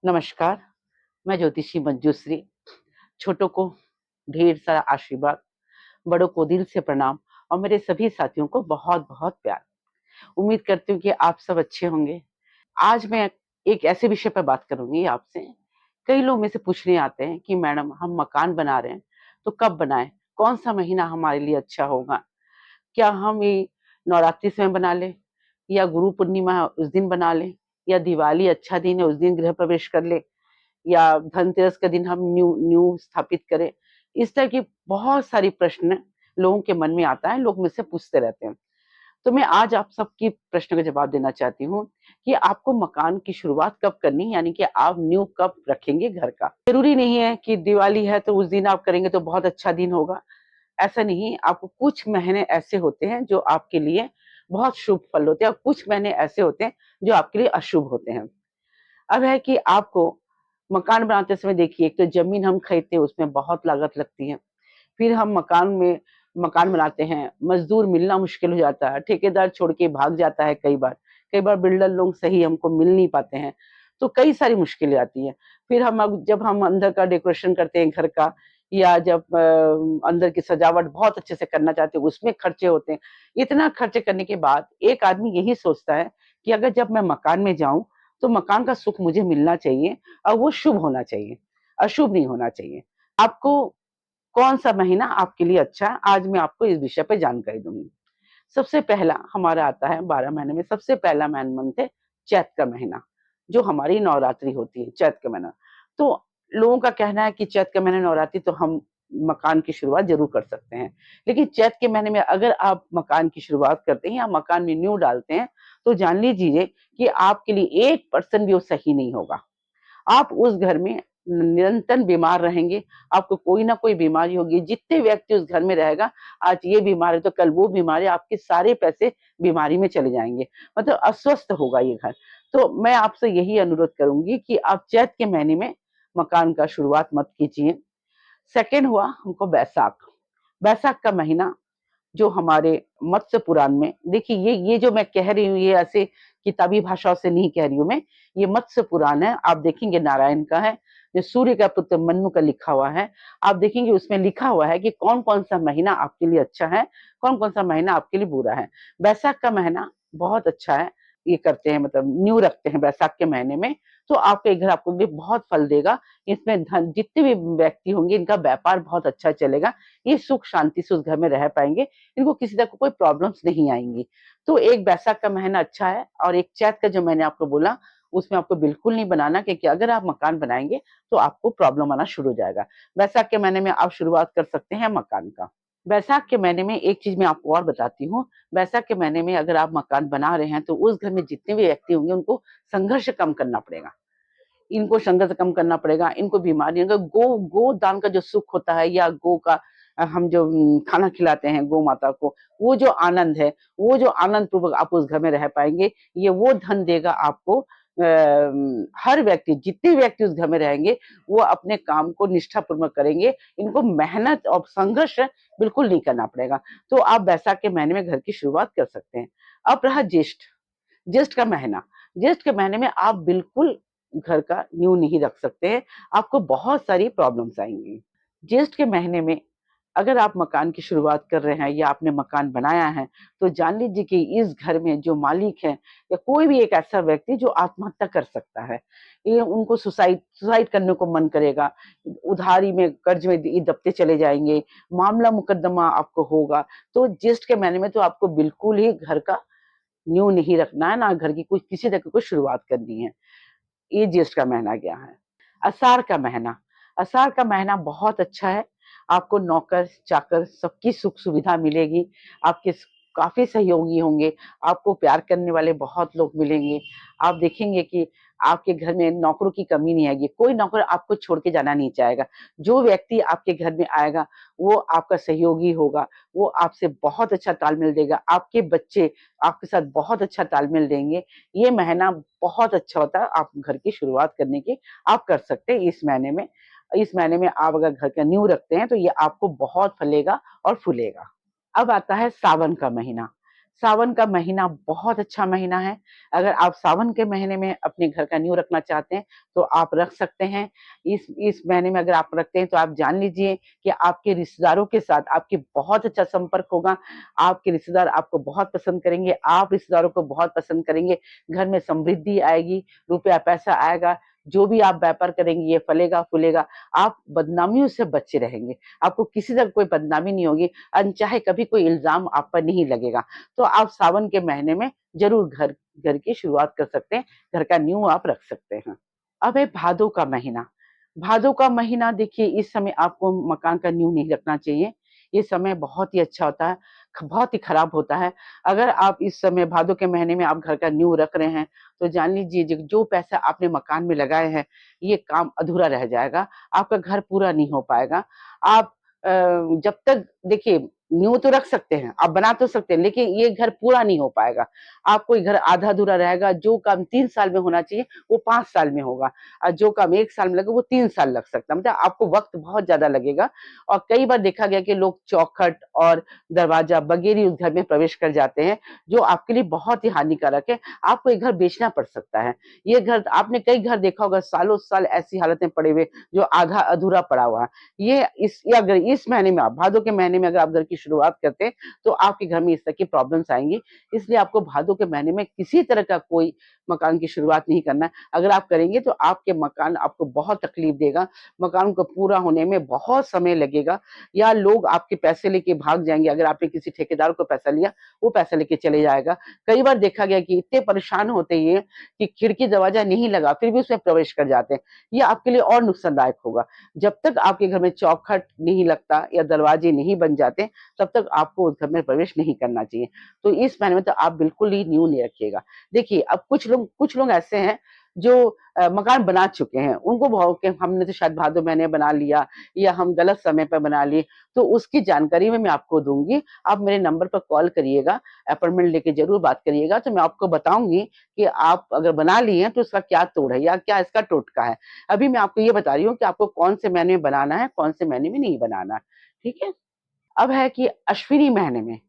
नमस्कार, मैं ज्योतिषी मंजूश्री। छोटों को ढेर सारा आशीर्वाद, बड़ों को दिल से प्रणाम और मेरे सभी साथियों को बहुत-बहुत प्यार। उम्मीद करती हूँ कि आप सब अच्छे होंगे। आज मैं एक ऐसे विषय पर बात करूँगी आपसे। कई लोग मुझसे पूछने आते हैं कि मैडम हम मकान बना रहे हैं, तो कब बनाएँ? कौन-सा महीना हमारे लिए अच्छा होगा? क्या हम ये नवरात्रि समय बना लें या गुरु पूर्णिमा उस दिन बना लें या दिवाली अच्छा दिन है उस दिन गृह प्रवेश कर लें? या धनतेरस के दिन हम न्यू न्यू स्थापित करें। इस तरह की बहुत सारी प्रश्न लोगों के मन में आता है, लोग मुझसे पूछते रहते हैं। तो मैं आज आप सबकी प्रश्न का जवाब देना चाहती हूँ कि आपको मकान की शुरुआत कब करनी है, यानी कि आप न्यू कब रखेंगे घर का। ज़रूरी नहीं है कि दिवाली है तो उस दिन आप करेंगे तो बहुत अच्छा दिन होगा, ऐसा नहीं। आपको कुछ महीने ऐसे होते हैं जो आपके लिए बहुत शुभ फल होते हैं और कुछ महीने ऐसे होते हैं जो आपके लिए अशुभ होते हैं। अब है कि आपको मकान बनाते समय देखिए, एक तो ज़मीन हम खरीदते हैं उसमें बहुत लागत लगती है। फिर हम मकान बनाते हैं, मज़दूर मिलना मुश्किल हो जाता है, ठेकेदार छोड़ के भाग जाता है कई बार। कई बार बिल्डर लोग सही हमको मिल नहीं पाते हैं, तो कई सारी मुश्किलें आती हैं। फिर जब हम अंदर का डेकोरेशन करते हैं घर का या जब अंदर की सजावट बहुत अच्छे से करना चाहते हैं, उसमें खर्चे होते हैं। इतना खर्चे करने के बाद एक आदमी यही सोचता है कि अगर जब मैं मकान में जाऊँ, तो मकान का सुख मुझे मिलना चाहिए और वो शुभ होना चाहिए, अशुभ नहीं होना चाहिए। आपको कौन-सा महीना आपके लिए अच्छा है, आज मैं आपको इस विषय पे जानकारी दूँगी। सबसे पहला हमारा आता है 12 महीने में सबसे पहला मंथ है चैत का महीना, जो हमारी नवरात्रि होती है, चैत का महीना। तो लोगों का कहना है कि चैत के महीने नवरात्रि तो हम मकान की शुरुआत ज़रूर कर सकते हैं। लेकिन चैत के महीने में अगर आप मकान की शुरुआत करते हैं या मकान में नींव डालते हैं, तो जान लीजिए कि आपके लिए 1% भी वो सही नहीं होगा। आप उस घर में निरंतर बीमार रहेंगे, आपको कोई ना कोई बीमारी होगी, जितने व्यक्ति उस घर में रहेगा, आज ये बीमार है तो कल वो बीमार है, आपके सारे पैसे बीमारी में चले जाएँगे, मतलब अस्वस्थ होगा ये घर। तो मैं आपसे यही अनुरोध करूँगी कि आप चैत के महीने में मकान का शुरुआत मत कीजिए। सेकंड हुआ हमको बैसाख, बैसाख का महीना जो हमारे मत्स्य पुराण में देखिए, ये जो मैं कह रही हूँ ये ऐसे किताबी भाषाओं से नहीं कह रही हूँ मैं, ये मत्स्य पुराण है, आप देखेंगे नारायण का है, ये सूर्य का पुत्र मन्नु का लिखा हुआ है। आप देखेंगे उसमें लिखा हुआ है कि कौन-कौन सा महीना आपके लिए अच्छा है, कौन-कौन सा महीना आपके लिए बुरा है। बैसाख का महीना बहुत अच्छा है, ये करते हैं मतलब न्यू रखते हैं बैसाख के महीने में, तो आपके घर आपको लिए बहुत फल देगा। इसमें धन जितने भी व्यक्ति होंगे इनका व्यापार बहुत अच्छा चलेगा, ये सुख शांति से उस घर में रह पाएँगे, इनको किसी तरह की कोई प्रॉब्लम्स नहीं आएँगी। तो एक बैसाख का महीना अच्छा है और एक चैत का जो मैंने आपको बोला, उसमें आपको बिल्कुल नहीं बनाना, क्योंकि अगर आप मकान बनाएँगे, तो आपको प्रॉब्लम आना शुरू हो जाएगा। बैसाख के महीने में आप शुरुआत कर सकते हैं मकान का। बैसाख के महीने में एक चीज़ मैं आपको और बताती हूँ, बैसाख के महीने में अगर आप मकान बना रहे हैं, तो उस घर में जितने भी व्यक्ति होंगे, उनको संघर्ष कम करना पड़ेगा। इनको संघर्ष कम करना पड़ेगा, इनको बीमारियों का गोदान का जो सुख होता है या गो का हम जो खाना खिलाते हैं गौ माता को, वो जो आनंद है, वो जो आनंद पूर्वक आप उस घर में रह पाएँगे, ये वो धन देगा आपको। हर व्यक्ति जितने व्यक्ति उस घर में रहेंगे, वो अपने काम को निष्ठापूर्वक करेंगे, इनको मेहनत और संघर्ष बिल्कुल नहीं करना पड़ेगा। तो आप बैसाख के महीने में घर की शुरुआत कर सकते हैं। अब रहा ज्येष्ठ, ज्येष्ठ का महीना, ज्येष्ठ के महीने में आप बिल्कुल घर का नींव नहीं रख सकते हैं, आपको बहुत सारी प्रॉब्लम्स आएँगी। ज्येष्ठ के महीने में अगर आप मकान की शुरुआत कर रहे हैं या आपने मकान बनाया है, तो जान लीजिए कि इस घर में जो मालिक है या कोई भी एक ऐसा व्यक्ति जो आत्महत्या कर सकता है। ये उनको सुसाइड सुसाइड करने को मन करेगा, उधारी में, कर्ज में दबते चले जाएँगे, मामला मुकद्दमा आपको होगा। तो ज्येष्ठ के महीने में तो आपको बिल्कुल ही घर का न्यू नहीं रखना है, ना घर की कुछ किसी तरह की कोई शुरुआत करनी है। ये ज्येष्ठ का महीना गया है। आषाढ़ का महीना, आषाढ़ का महीना बहुत अच्छा है। आपको नौकर-चाकर सबकी सुख-सुविधा मिलेगी, आपके काफ़ी सहयोगी होंगे, आपको प्यार करने वाले बहुत लोग मिलेंगे। आप देखेंगे कि आपके घर में नौकरों की कमी नहीं आएगी, कोई नौकर आपको छोड़ के जाना नहीं चाहेगा। जो व्यक्ति आपके घर में आएगा, वो आपका सहयोगी होगा, वो आपसे बहुत अच्छा तालमेल देगा, आपके बच्चे आपके साथ बहुत अच्छा तालमेल देंगे। ये महीना बहुत अच्छा होता है आप घर की शुरुआत करने की, आप कर सकते हैं इस महीने में। इस महीने में आप अगर घर का नींव रखते हैं तो ये आपको बहुत फलेगा और फूलेगा। अब आता है सावन का महीना। सावन का महीना बहुत अच्छा महीना है। अगर आप सावन के महीने में अपने घर का नींव रखना चाहते हैं, तो आप रख सकते हैं। इस महीने में अगर आप रखते हैं, तो आप जान लीजिए कि आपके रिश्तेदारों के साथ आपके बहुत अच्छा संपर्क होगा। आपके रिश्तेदार आपको बहुत पसंद करेंगे, आप रिश्तेदारों को बहुत पसंद करेंगे। घर में समृद्धि आएगी, रुपया पैसा आएगा। जो भी आप व्यापार करेंगे, ये फलेगा-फूलेगा। आप बदनामियों से बचे रहेंगे। आपको किसी तरह कोई बदनामी नहीं होगी, अनचाहे कभी कोई इल्ज़ाम आप पर नहीं लगेगा। तो आप सावन के महीने में ज़रूर घर घर की शुरुआत कर सकते हैं, घर का नींव आप रख सकते हैं। अब है भादों का महीना। भादों का महीना देखिए, इस समय आपको मकान का नींव नहीं रखना चाहिए। ये समय बहुत ही अच्छा होता है, बहुत ही खराब होता है। अगर आप इस समय भादों के महीने में आप घर का नींव रख रहे हैं, तो जान लीजिए जो पैसा आपने मकान में लगाए हैं, ये काम अधूरा रह जाएगा, आपका घर पूरा नहीं हो पाएगा। आप जब तक देखिए, नींव तो रख सकते हैं, आप बना तो सकते हैं, लेकिन ये घर पूरा नहीं हो पाएगा। आपको ये घर आधा-अधूरा रहेगा, जो काम 3 साल में होना चाहिए, वो 5 साल में होगा। जो काम 1 साल में लगे, वो 3 साल लग सकता है। मतलब आपको वक़्त बहुत ज़्यादा लगेगा। और कई बार देखा गया कि लोग चौखट और दरवाज़ा बगैर ही उस घर में प्रवेश कर जाते हैं, जो आपके लिए बहुत ही हानिकारक है। आपको ये घर बेचना पड़ सकता है। ये घर आपने कई घर देखा होगा, सालों-साल ऐसी हालत में पड़े हुए, जो आधा-अधूरा पड़ा हुआ है। ये अगर इस महीने में आप भादों के महीने में अगर आप घर की शुरुआत करते हैं, तो आपके घर में इस तरह की प्रॉब्लम्स आएँगी। इसलिए आपको भादों के महीने में किसी तरह का कोई मकान की शुरुआत नहीं करना है। अगर आप करेंगे, तो आपके मकान आपको बहुत तकलीफ देगा, मकान को पूरा होने में बहुत समय लगेगा, या लोग आपके पैसे लेके भाग जाएँगे। अगर आपने किसी ठेकेदार को पैसा लिया, वो पैसा लेके चले जाएगा। कई बार देखा गया कि इतने परेशान होते हैं ये, कि खिड़की दरवाज़ा नहीं लगा, फिर भी उसमें प्रवेश कर जाते हैं। ये आपके लिए और नुकसानदायक होगा। जब तक आपके घर में चौखट नहीं लगता या दरवाजे नहीं बन जाते, तब तक आपको उस घर में प्रवेश नहीं करना चाहिए। तो इस महीने में तो आप बिल्कुल ही नींव नहीं रखिएगा। देखिए, अब कुछ लोग ऐसे हैं जो मकान बना चुके हैं, उनको भाव कि हमने तो शायद भादों महीने बना लिया, या हम गलत समय पे बना लिए, तो उसकी जानकारी मैं आपको दूँगी। आप मेरे नंबर पर कॉल करिएगा, अपॉइंटमेंट लेके ज़रूर बात करिएगा, तो मैं आपको बताऊँगी कि आप अगर बना लिए हैं, तो उसका क्या तोड़ है या क्या इसका टोटका है। अभी मैं आपको ये बता रही हूँ कि आपको कौन से महीने में बनाना है, कौन से महीने में नहीं बनाना है, ठीक है? अब है कि अश्विनी महीने में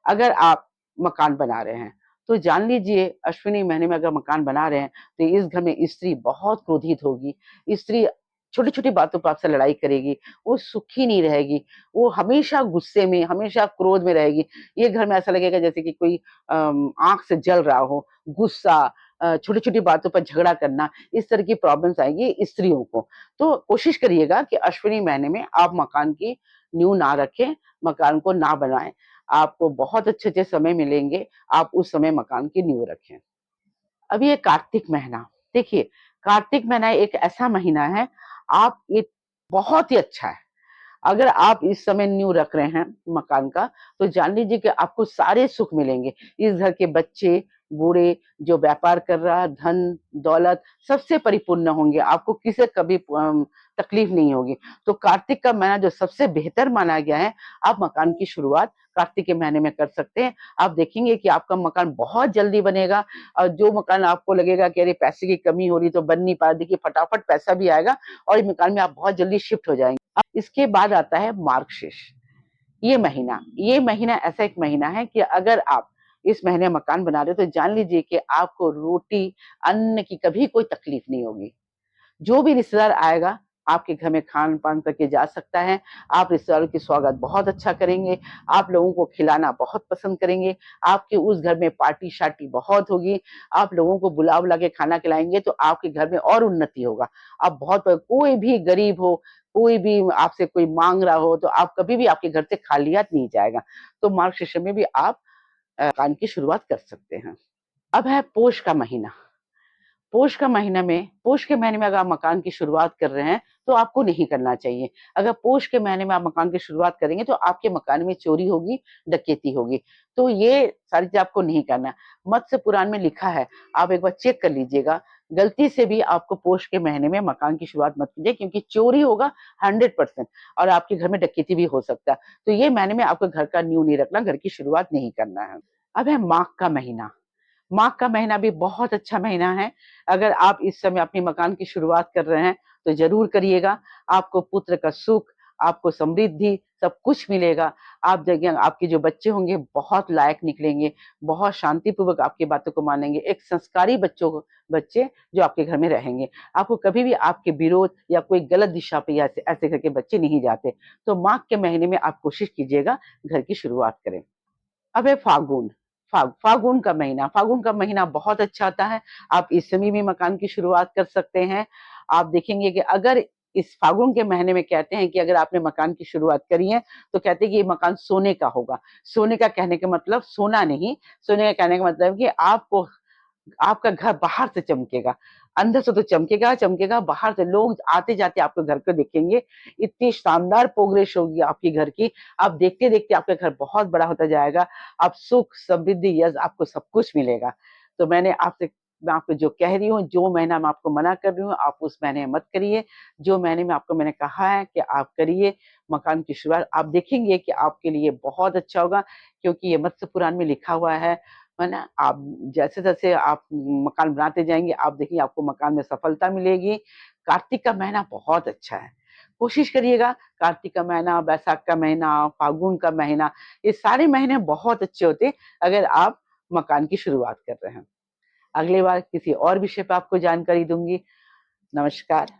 अगर आप मकान बना रहे हैं, तो जान लीजिए, अश्विनी महीने में अगर मकान बना रहे हैं, तो इस घर में स्त्री बहुत क्रोधित होगी। स्त्री छोटी-छोटी बातों पर आपसे लड़ाई करेगी, वो सुखी नहीं रहेगी, वो हमेशा गुस्से में, हमेशा क्रोध में रहेगी। ये घर में ऐसा लगेगा जैसे कि कोई आँख से जल रहा हो, गुस्सा, छोटी-छोटी बातों पर झगड़ा करना, इस तरह की प्रॉब्लम्स आएँगी स्त्रियों को। तो कोशिश करिएगा कि अश्विनी महीने में आप मकान की नींव ना रखें, मकान को ना बनाएँ। आपको बहुत अच्छे-अच्छे समय मिलेंगे, आप उस समय मकान की नींव रखें। अब ये कार्तिक महीना, देखिए, कार्तिक महीना एक ऐसा महीना है, आप ये बहुत ही अच्छा है। अगर आप इस समय न्यू रख रहे हैं मकान का, तो जान लीजिए कि आपको सारे सुख मिलेंगे। इस घर के बच्चे, बूढ़े, जो व्यापार कर रहा है, धन, दौलत सबसे परिपूर्ण होंगे। आपको किसी कभी तकलीफ नहीं होगी। तो कार्तिक का महीना जो सबसे बेहतर माना गया है, आप मकान की शुरुआत कार्तिक के महीने में कर सकते हैं। आप देखेंगे कि आपका मकान बहुत जल्दी बनेगा, और जो मकान आपको लगेगा कि अरे पैसे की कमी हो रही तो बन नहीं पा रहा, देखिए फटाफट पैसा भी आएगा, और इस मकान में आप बहुत जल्दी शिफ्ट हो जाएँगे। अब इसके बाद आता है मार्गशीर्ष। ये महीना ऐसा एक महीना है कि अगर आप इस महीने मकान बना रहे हो, तो जान लीजिए कि आपको रोटी, अन्न की कभी कोई तकलीफ नहीं होगी। जो भी रिश्तेदार आएगा, आपके घर में खान-पान करके जा सकता है। आप रिश्तेदारों की स्वागत बहुत अच्छा करेंगे, आप लोगों को खिलाना बहुत पसंद करेंगे, आपके उस घर में पार्टी-शार्टी बहुत होगी, आप लोगों को बुला-बुला के खाना खिलाएँगे, तो आपके घर में और उन्नति होगा। आप बहुत कोई भी गरीब हो, कोई भी आपसे कोई माँग रहा हो, तो आप कभी भी आपके घर से खाली हाथ नहीं जाएगा। तो मार्गशीर्ष में भी आप काम की शुरुआत कर सकते हैं। अब है पोष का महीना। पोष के महीने में अगर आप मकान की शुरुआत कर रहे हैं, तो आपको नहीं करना चाहिए। अगर पोष के महीने में आप मकान की शुरुआत करेंगे, तो आपके मकान में चोरी होगी, डकैती होगी। तो ये सारी चीज़ें आपको नहीं करना है। मत्स्य पुराण में लिखा है, आप एक बार चेक कर लीजिएगा। गलती से भी आपको पोष के महीने में मकान की शुरुआत मत कीजिए, क्योंकि चोरी होगा 100% और आपके घर में डकैती भी हो सकता है। तो ये महीने में आपको घर का नींव नहीं रखना, घर की शुरुआत नहीं करना है। अब है माघ का महीना। माघ का महीना भी बहुत अच्छा महीना है। अगर आप इस समय अपने मकान की शुरुआत कर रहे हैं, तो ज़रूर करिएगा। आपको पुत्र का सुख, आपको समृद्धि सब कुछ मिलेगा। आप देखिए आपके जो बच्चे होंगे बहुत लायक निकलेंगे, बहुत शांतिपूर्वक आपकी बातों को मानेंगे। एक संस्कारी बच्चे जो आपके घर में रहेंगे। आपको कभी भी आपके विरोध या कोई गलत दिशा पे ऐसे ऐसे करके बच्चे नहीं जाते। तो माघ के महीने में आप कोशिश कीजिएगा घर की शुरुआत करें। अब है फागुन। फागुन का महीना बहुत अच्छा आता है। आप इस समय भी मकान की शुरुआत कर सकते हैं। आप देखेंगे कि अगर इस फागुन के महीने में कहते हैं कि अगर आपने मकान की शुरुआत करी है, तो कहते हैं कि ये मकान सोने का होगा। सोने का कहने का मतलब सोना नहीं, सोने का कहने का मतलब है कि आपका घर बाहर से चमकेगा। अंदर से तो चमकेगा, चमकेगा, बाहर से लोग आते-जाते आपके घर को देखेंगे। इतनी शानदार प्रोग्रेस होगी आपके घर की। आप देखते-देखते आपका घर बहुत बड़ा होता जाएगा। आप सुख, समृद्धि, यश आपको सब कुछ मिलेगा। तो मैं आपको जो कह रही हूँ, जो महीना मैं आपको मना कर रही हूँ, आप उस महीने में मत करिए। जो महीने में आपको मैंने कहा है कि आप करिए मकान की शुरुआत, आप देखेंगे कि आपके लिए बहुत अच्छा होगा, क्योंकि ये मत्स्य पुराण में लिखा हुआ है ना? आप जैसे-जैसे आप मकान बनाते जाएँगे, आप देखिए आपको मकान में सफलता मिलेगी। कार्तिक का महीना बहुत अच्छा है। कोशिश करिएगा कार्तिक का महीना, बैसाख का महीना, फागुन का महीना, ये सारे महीने बहुत अच्छे होते हैं अगर आप मकान की शुरुआत कर रहे हैं। अगली बार किसी और विषय पे आपको जानकारी दूँगी। नमस्कार।